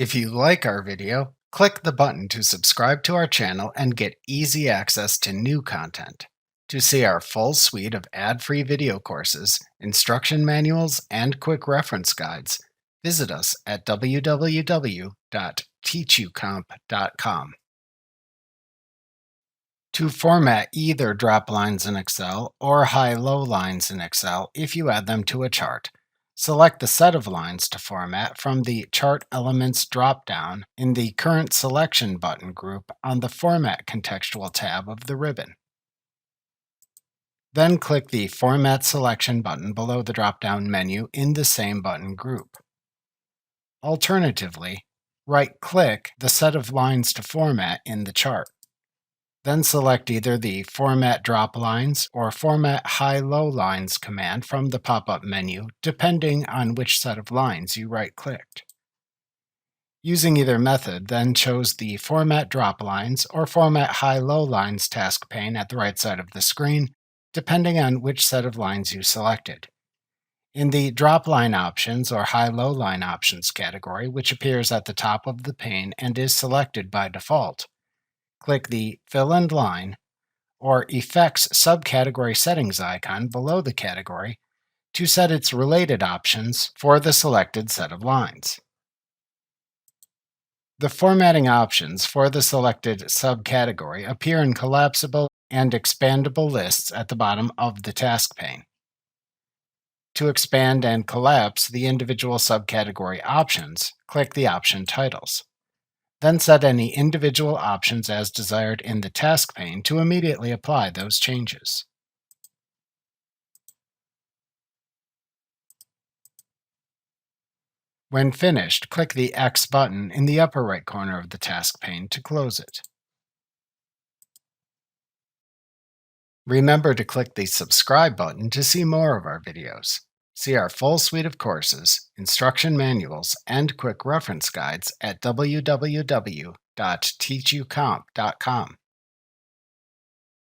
If you like our video, click the button to subscribe to our channel and get easy access to new content. To see our full suite of ad-free video courses, instruction manuals, and quick reference guides, visit us at www.teachucomp.com. To format either drop lines in Excel or high-low lines in Excel if you add them to a chart, select the set of lines to format from the Chart Elements drop-down in the Current Selection button group on the Format Contextual tab of the ribbon. Then click the Format Selection button below the drop-down menu in the same button group. Alternatively, right-click the set of lines to format in the chart. Then select either the Format Drop Lines or Format High-Low Lines command from the pop-up menu, depending on which set of lines you right-clicked. Using either method then chose the Format Drop Lines or Format High-Low Lines task pane at the right side of the screen, depending on which set of lines you selected. In the Drop Line Options or High-Low Line Options category, which appears at the top of the pane and is selected by default, click the Fill and Line or Effects subcategory settings icon below the category to set its related options for the selected set of lines. The formatting options for the selected subcategory appear in collapsible and expandable lists at the bottom of the task pane. To expand and collapse the individual subcategory options, click the option titles. Then set any individual options as desired in the task pane to immediately apply those changes. When finished, click the X button in the upper right corner of the task pane to close it. Remember to click the subscribe button to see more of our videos. See our full suite of courses, instruction manuals, and quick reference guides at www.teachucomp.com.